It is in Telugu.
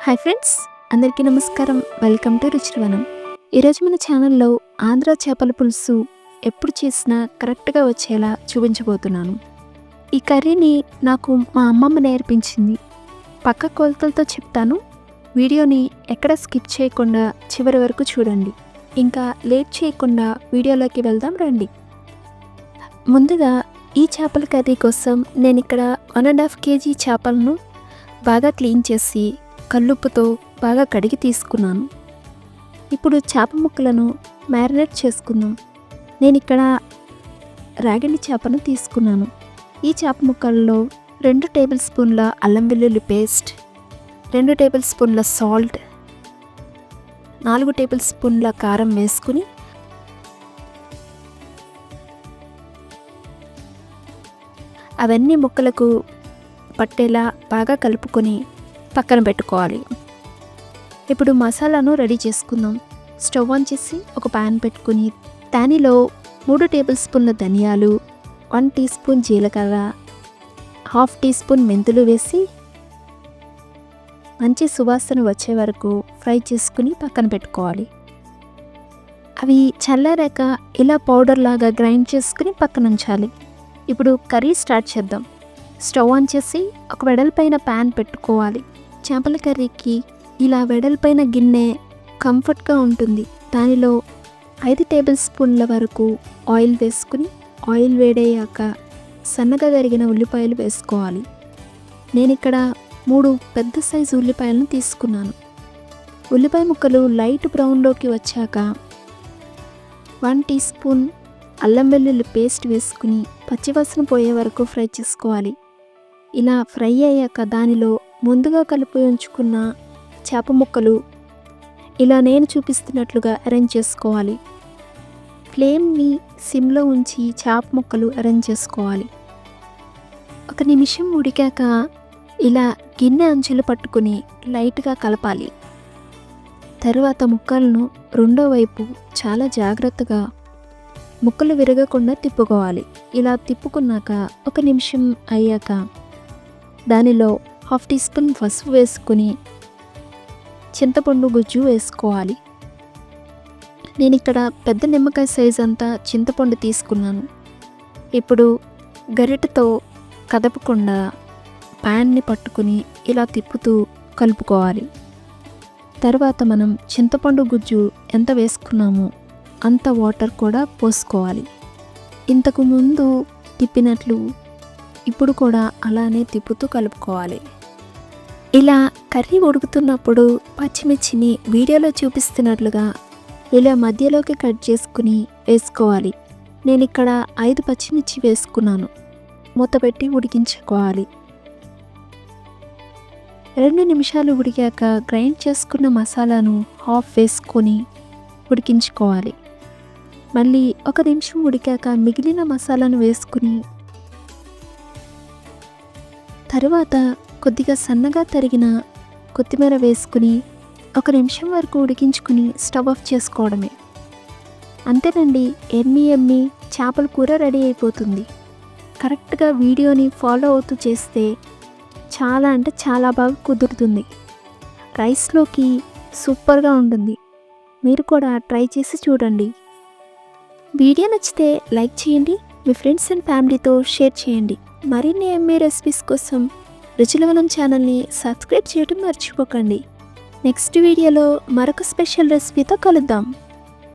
హాయ్ ఫ్రెండ్స్, అందరికీ నమస్కారం. Welcome to Ruchivanam. ఈరోజు మన ఛానల్లో ఆంధ్ర చేపల పులుసు ఎప్పుడు చేసినా కరెక్ట్గా వచ్చేలా చూపించబోతున్నాను. ఈ కర్రీని నాకు మా అమ్మమ్మ నేర్పించింది. పక్క కొలతలతో చెప్తాను. వీడియోని ఎక్కడ స్కిప్ చేయకుండా చివరి వరకు చూడండి. ఇంకా లేట్ చేయకుండా వీడియోలోకి వెళ్దాం రండి. ముందుగా ఈ చేపల కర్రీ కోసం నేను ఇక్కడ 1.5 kg చేపలను బాగా క్లీన్ చేసి కల్లుప్పుతో బాగా కడిగి తీసుకున్నాను. ఇప్పుడు చేప ముక్కలను మ్యారినేట్ చేసుకుందాం. నేను ఇక్కడ రాగిడి చేపను తీసుకున్నాను. ఈ చేప ముక్కల్లో 2 టేబుల్ స్పూన్ల అల్లం వెల్లుల్లి పేస్ట్, 2 టేబుల్ స్పూన్ల సాల్ట్, 4 టేబుల్ స్పూన్ల కారం వేసుకుని అవన్నీ ముక్కలకు పట్టేలా బాగా కలుపుకొని పక్కన పెట్టుకోవాలి. ఇప్పుడు మసాలాను రెడీ చేసుకుందాం. స్టవ్ ఆన్ చేసి ఒక ప్యాన్ పెట్టుకుని దానిలో 3 టేబుల్ స్పూన్ల ధనియాలు, 1 టీ స్పూన్ జీలకర్ర, 1/2 టీ స్పూన్ మెంతులు వేసి మంచి సువాసన వచ్చే వరకు ఫ్రై చేసుకుని పక్కన పెట్టుకోవాలి. అవి చల్లారాక ఇలా పౌడర్ లాగా గ్రైండ్ చేసుకుని పక్కన ఉంచాలి. ఇప్పుడు కర్రీ స్టార్ట్ చేద్దాం. స్టవ్ ఆన్ చేసి ఒక వెడల్పైన ప్యాన్ పెట్టుకోవాలి. చేపల కర్రీకి ఇలా వెడల్పైన గిన్నె కంఫర్ట్గా ఉంటుంది. దానిలో 5 టేబుల్ స్పూన్ల వరకు ఆయిల్ వేసుకుని ఆయిల్ వేడయ్యాక సన్నగా తరిగిన ఉల్లిపాయలు వేసుకోవాలి. నేను ఇక్కడ 3 పెద్ద సైజు ఉల్లిపాయలను తీసుకున్నాను. ఉల్లిపాయ ముక్కలు లైట్ బ్రౌన్లోకి వచ్చాక 1 టీ స్పూన్ అల్లం వెల్లుల్లి పేస్ట్ వేసుకుని పచ్చివాసన పోయే వరకు ఫ్రై చేసుకోవాలి. ఇలా ఫ్రై అయ్యాక దానిలో ముందుగా కలిపి ఉంచుకున్న చేప ముక్కలు ఇలా నేను చూపిస్తున్నట్లుగా అరేంజ్ చేసుకోవాలి. ఫ్లేమ్ని సిమ్లో ఉంచి చేప ముక్కలు అరేంజ్ చేసుకోవాలి. 1 నిమిషం ఉడికాక ఇలా గిన్నె అంచులు పట్టుకుని లైట్గా కలపాలి. తరువాత ముక్కలను రెండో వైపు చాలా జాగ్రత్తగా ముక్కలు విరగకుండా తిప్పుకోవాలి. ఇలా తిప్పుకున్నాక 1 నిమిషం అయ్యాక దానిలో 1/2 టీ స్పూన్ పసుపు వేసుకుని చింతపండు గుజ్జు వేసుకోవాలి. నేను ఇక్కడ పెద్ద నిమ్మకాయ సైజ్ అంతా చింతపండు తీసుకున్నాను. ఇప్పుడు గరిటెతో కదపకుండా ప్యాన్ని పట్టుకుని ఇలా తిప్పుతూ కలుపుకోవాలి. తర్వాత మనం చింతపండు గుజ్జు ఎంత వేసుకున్నామో అంత వాటర్ కూడా పోసుకోవాలి. ఇంతకు ముందు తిప్పినట్లు ఇప్పుడు కూడా అలానే తిప్పుతూ కలుపుకోవాలి. ఇలా కర్రీ ఉడుకుతున్నప్పుడు పచ్చిమిర్చిని వీడియోలో చూపిస్తున్నట్లుగా ఇలా మధ్యలోకి కట్ చేసుకుని వేసుకోవాలి. నేను ఇక్కడ 5 పచ్చిమిర్చి వేసుకున్నాను. మూత పెట్టి ఉడికించుకోవాలి. 2 నిమిషాలు ఉడికాక గ్రైండ్ చేసుకున్న మసాలాను హాఫ్ వేసుకొని ఉడికించుకోవాలి. మళ్ళీ 1 నిమిషం ఉడికాక మిగిలిన మసాలాను వేసుకుని తరువాత కొద్దిగా సన్నగా తరిగిన కొత్తిమీర వేసుకుని 1 నిమిషం వరకు ఉడికించుకుని స్టవ్ ఆఫ్ చేసుకోవడమే. అంతేనండి, ఎమ్మి చేపల కూర రెడీ అయిపోతుంది. కరెక్ట్గా వీడియోని ఫాలో అవుతూ చేస్తే చాలా అంటే చాలా బాగా కుదురుతుంది. రైస్లోకి సూపర్గా ఉంటుంది. మీరు కూడా ట్రై చేసి చూడండి. వీడియో నచ్చితే లైక్ చేయండి. మీ ఫ్రెండ్స్ అండ్ ఫ్యామిలీతో షేర్ చేయండి. మరిన్ని ఎమ్మె రెసిపీస్ కోసం రుచివనం ఛానల్ని సబ్స్క్రైబ్ చేయడం మర్చిపోకండి. నెక్స్ట్ వీడియోలో మరొక స్పెషల్ రెసిపీతో కలుద్దాం.